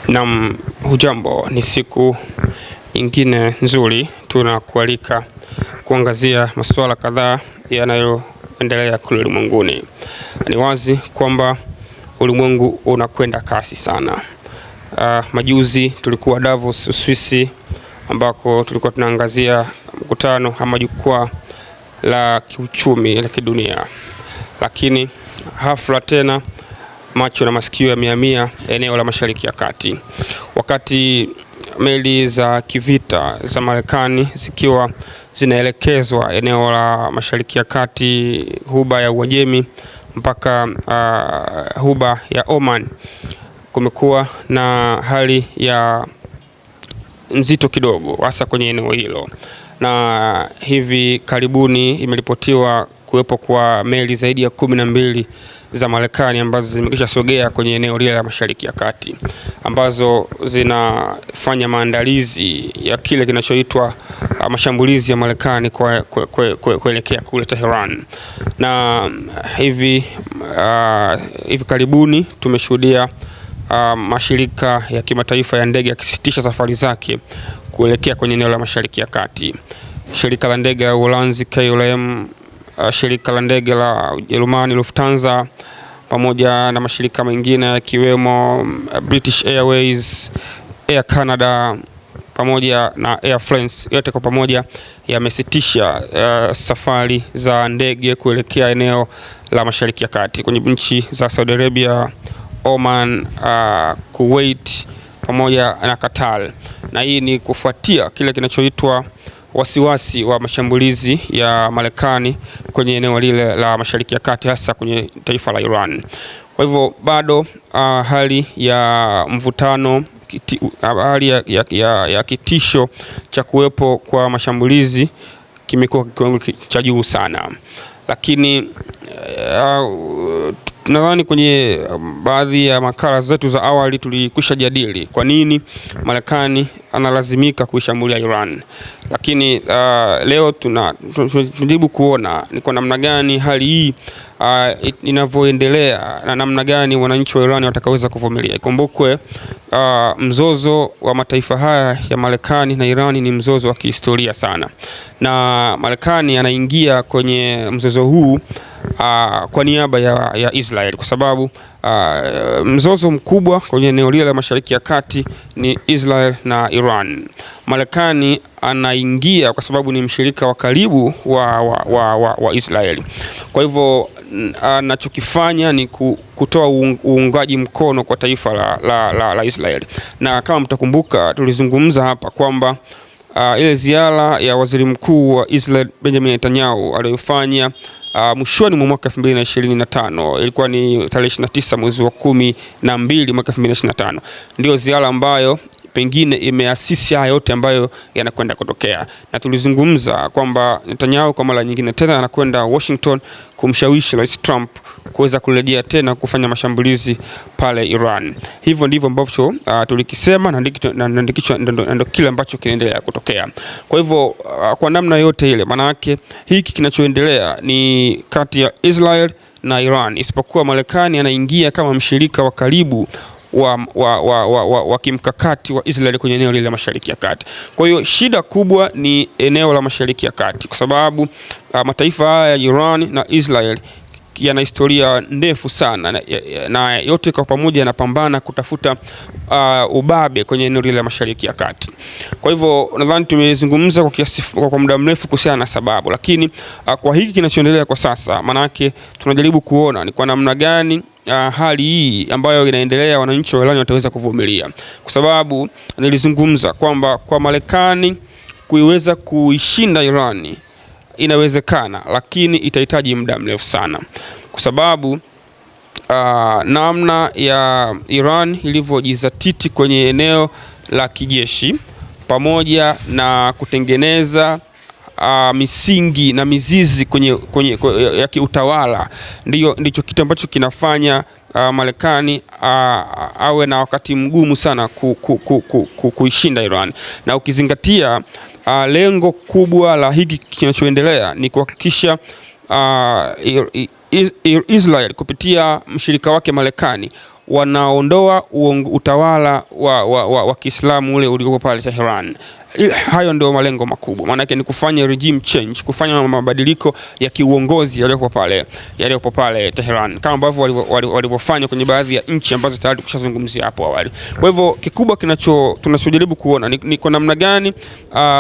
Na hujambo, ni siku nyingine nzuri tunakualika kuangazia masuala kadhaa yanayoendelea kule ulimwenguni. Ni wazi kwamba ulimwengu unakwenda kasi sana. Majuzi tulikuwa Davos, Uswisi, ambako tulikuwa tunaangazia mkutano ama jukwaa la kiuchumi la kidunia. Lakini hafla tena macho na masikio yamehamia eneo la Mashariki ya Kati, wakati meli za kivita za Marekani zikiwa zinaelekezwa eneo la Mashariki ya Kati, huba ya Uajemi mpaka huba ya Oman. Kumekuwa na hali ya nzito kidogo hasa kwenye eneo hilo, na hivi karibuni imeripotiwa kuwepo kwa meli zaidi ya 12 za Marekani ambazo zimekwisha sogea kwenye eneo lile la Mashariki ya Kati, ambazo zinafanya maandalizi ya kile kinachoitwa mashambulizi ya Marekani kuelekea kule Tehran. Na hivi karibuni tumeshuhudia mashirika ya kimataifa ya ndege yakisitisha safari zake kuelekea kwenye eneo la Mashariki ya Kati. Shirika la ndege la Uholanzi KLM, shirika la ndege la Ujerumani Lufthansa, pamoja na mashirika mengine yakiwemo British Airways, Air Canada pamoja na Air France, yote kwa pamoja yamesitisha safari za ndege kuelekea eneo la Mashariki ya Kati kwenye nchi za Saudi Arabia, Oman, Kuwait pamoja na Qatar. Na hii ni kufuatia kile kinachoitwa wasiwasi wa mashambulizi ya Marekani kwenye eneo lile la Mashariki ya Kati, hasa kwenye taifa la Iran. Kwa hivyo bado hali ya mvutano, hali ya kitisho cha kuwepo kwa mashambulizi kimekuwa kiwango cha juu sana. Lakini nadhani kwenye baadhi ya makala zetu za awali tulikwisha jadili kwa nini Marekani analazimika kuishambulia Iran. Lakini leo tunajaribu kuona ni kwa namna gani hali hii inavyoendelea na namna gani wananchi wa Iran watakaweza kuvumilia. Ikumbukwe mzozo wa mataifa haya ya Marekani na Iran ni mzozo wa kihistoria sana, na Marekani anaingia kwenye mzozo huu kwa niaba ya Israel, kwa sababu mzozo mkubwa kwenye eneo lile la Mashariki ya Kati ni Israel na Iran. Marekani anaingia kwa sababu ni mshirika wa karibu wa Israel. Kwa hivyo anachokifanya ni kutoa uungaji mkono kwa taifa la Israel. Na kama mtakumbuka, tulizungumza hapa kwamba ile ziara ya waziri mkuu wa Israel Benjamin Netanyahu aliyofanya mwishoni mwa mwaka 2025, ilikuwa ni tarehe 29 mwezi wa 12 mwaka 2025, ndio ziara ambayo pengine imeasisi haya yote ambayo yanakwenda kutokea. Na tulizungumza kwamba Netanyahu kwa mara nyingine tena anakwenda Washington kumshawishi Rais Trump kuweza kurejea tena kufanya mashambulizi pale Iran. Hivyo ndivyo ambavyo tulikisema, na ndio kile ambacho kinaendelea kutokea. Kwa hivyo kwa namna yote ile, maana yake hiki kinachoendelea ni kati ya Israel na Iran, isipokuwa Marekani anaingia kama mshirika wa karibu wa kimkakati wa Israel kwenye eneo lile la Mashariki ya Kati. Kwa hiyo shida kubwa ni eneo la Mashariki ya Kati, kwa sababu mataifa haya ya Iran na Israel yana historia ndefu sana, na yote kwa pamoja yanapambana kutafuta ubabe kwenye eneo lile la Mashariki ya Kati. Kwa hivyo nadhani tumezungumza kwa muda mrefu kuhusiana na sababu, lakini kwa hiki kinachoendelea kwa sasa, maana yake tunajaribu kuona ni kwa namna gani hali hii ambayo inaendelea wananchi wa Iran wataweza kuvumilia, kwa sababu nilizungumza kwamba kwa Marekani kuiweza kuishinda Iran inawezekana, lakini itahitaji muda mrefu sana, kwa sababu namna ya Iran ilivyojizatiti kwenye eneo la kijeshi pamoja na kutengeneza misingi na mizizi ya kiutawala, ndicho kitu ambacho kinafanya Marekani awe na wakati mgumu sana kuishinda Iran. Na ukizingatia lengo kubwa la hiki kinachoendelea ni kuhakikisha Israel kupitia mshirika wake Marekani wanaondoa utawala wa Kiislamu ule uliokuwa pale Tehran. Hayo ndio malengo makubwa. Maana yake ni kufanya regime change, kufanya mabadiliko ya kiuongozi yaliyopo pale Tehran, kama ambavyo walivyofanya kwenye baadhi ya nchi ambazo tayari tushazungumzia hapo awali. Kwa hivyo kikubwa tunachojaribu kuona ni kwa namna gani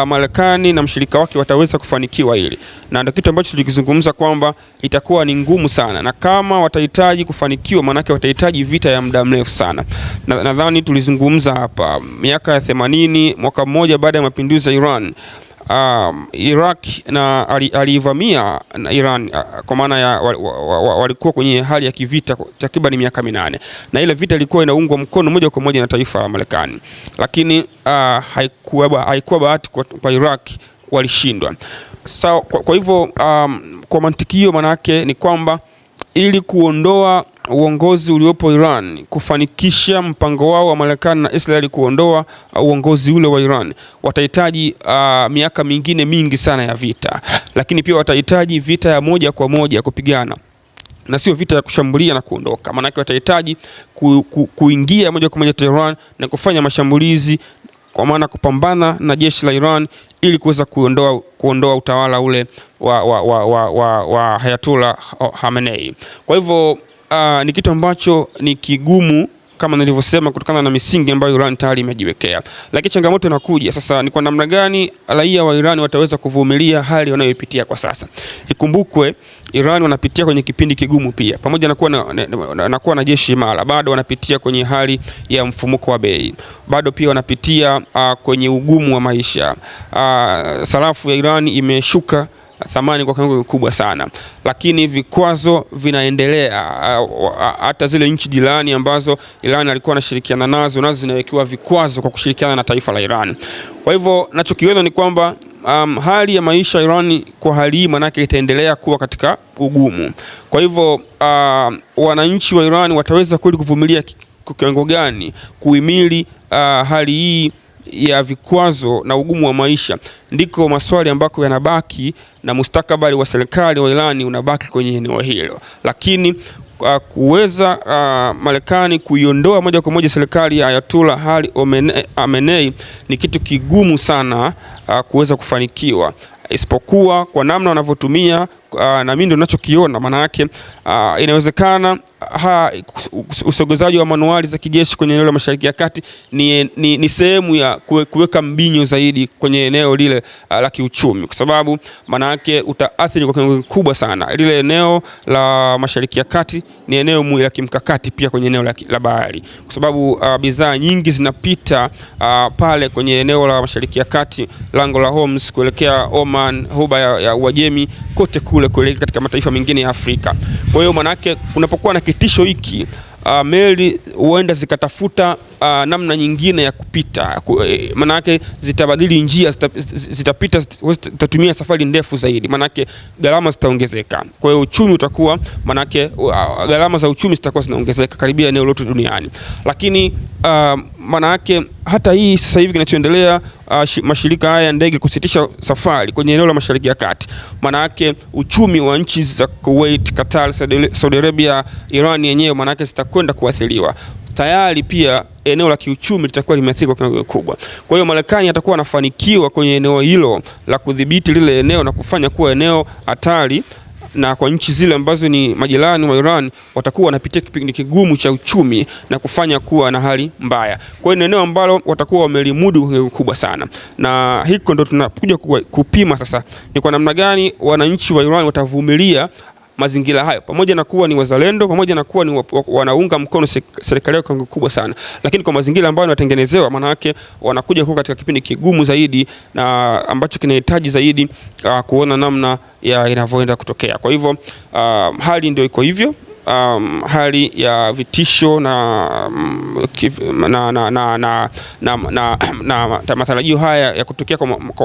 Marekani na mshirika wake wataweza kufanikiwa hili, na ndio kitu ambacho tulikizungumza kwamba itakuwa ni ngumu sana, na kama watahitaji kufanikiwa, maana yake watahitaji vita ya muda mrefu sana. Nadhani tulizungumza hapa miaka ya 80, mwaka mmoja baada ya mapinduzi ya Iran, Iraq na alivamia Iran, kwa maana ya walikuwa kwenye hali ya kivita takriban miaka 8, na ile vita ilikuwa inaungwa mkono moja kwa moja na taifa la Marekani, lakini haikuwa bahati kwa Iraq, walishindwa. So, kwa hivyo kwa mantikio, manake ni kwamba ili kuondoa uongozi uliopo Iran, kufanikisha mpango wao wa Marekani na Israeli kuondoa uongozi ule wa Iran, watahitaji miaka mingine mingi sana ya vita, lakini pia watahitaji vita ya moja kwa moja kupigana, na sio vita ya kushambulia na kuondoka. Maana yake watahitaji kuingia moja kwa moja Tehran na kufanya mashambulizi, kwa maana kupambana na jeshi la Iran ili kuweza kuondoa utawala ule wa Ayatollah Khamenei. Kwa hivyo ni kitu ambacho ni kigumu kama nilivyosema, kutokana na misingi ambayo Iran tayari imejiwekea. Lakini changamoto inakuja sasa, ni kwa namna gani raia wa Iran wataweza kuvumilia hali wanayoipitia kwa sasa. Ikumbukwe Iran wanapitia kwenye kipindi kigumu pia, pamoja na kuwa na jeshi imara, bado wanapitia kwenye hali ya mfumuko wa bei, bado pia wanapitia kwenye ugumu wa maisha. Sarafu ya Iran imeshuka thamani kwa kiwango kikubwa sana, lakini vikwazo vinaendelea. Hata zile nchi jirani ambazo Iran alikuwa anashirikiana nazo zinawekewa vikwazo kwa kushirikiana na taifa la Iran. Kwa hivyo nachokiona ni kwamba hali ya maisha Iran kwa hali hii manake itaendelea kuwa katika ugumu. Kwa hivyo wananchi wa Iran wataweza kweli kuvumilia kwa kiwango gani kuhimili hali hii ya vikwazo na ugumu wa maisha? Ndiko maswali ambako yanabaki, na mustakabali wa serikali wa Iran unabaki kwenye eneo hilo. Lakini kuweza Marekani kuiondoa moja kwa moja serikali ya Ayatollah Ali Khamenei ni kitu kigumu sana kuweza kufanikiwa, isipokuwa kwa namna wanavyotumia, na mimi ndio ninachokiona. Maana yake inawezekana usogezaji wa manuali za kijeshi kwenye eneo la Mashariki ya Kati ni sehemu ya kuweka mbinyo zaidi kwenye eneo lile la kiuchumi, kwa sababu maana yake utaathiri kwa kiwango kikubwa sana lile eneo la Mashariki ya Kati. Ni eneo muhimu la kimkakati pia kwenye eneo la bahari, kwa sababu bidhaa nyingi zinapita pale kwenye eneo la Mashariki ya Kati, lango la Hormuz kuelekea Oman, Ghuba ya Uajemi, kote kule kuelekea katika mataifa mengine ya Afrika. Kwa hiyo manake kunapokuwa na kitisho hiki, meli huenda zikatafuta namna nyingine ya kupita, manake zitabadili njia, zitatumia safari ndefu zaidi, manake gharama zitaongezeka. Kwa hiyo uchumi utakuwa, manake gharama za uchumi zitakuwa zinaongezeka karibia eneo lote duniani. Lakini manake hata hii sasa hivi kinachoendelea, mashirika haya ya ndege kusitisha safari kwenye eneo la Mashariki ya Kati, manake uchumi wa nchi za Kuwait, Qatar, Saudi Arabia, Iran yenyewe manake zitakwenda kuathiriwa. Tayari pia eneo la kiuchumi litakuwa limeathirika kwa kiwango kikubwa. Kwa hiyo Marekani atakuwa anafanikiwa kwenye eneo hilo la kudhibiti lile eneo na kufanya kuwa eneo hatari, na kwa nchi zile ambazo ni majirani wa Iran watakuwa wanapitia kipindi kigumu cha uchumi na kufanya kuwa na hali mbaya. Kwa hiyo ni eneo ambalo watakuwa wamelimudu kubwa sana, na hiko ndo tunakuja kupima sasa ni kwa namna gani wananchi wa Iran watavumilia mazingira hayo, pamoja na kuwa ni wazalendo, pamoja na kuwa ni wanaunga mkono serikali kwa kubwa sana, lakini kwa mazingira ambayo wanatengenezewa, maana yake wanakuja kuwa katika kipindi kigumu zaidi na ambacho kinahitaji zaidi kuona namna ya inavyoenda kutokea. Kwa hivyo hali ndio iko hivyo. Hali ya vitisho na matarajio haya ya kutokea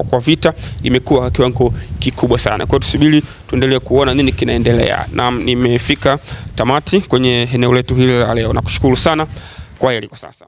kwa vita imekuwa kiwango kikubwa sana. Kwa hiyo tusubiri tuendelee kuona nini kinaendelea. Na nimefika tamati kwenye eneo letu hili la leo. Nakushukuru sana. Kwaheri kwa sasa.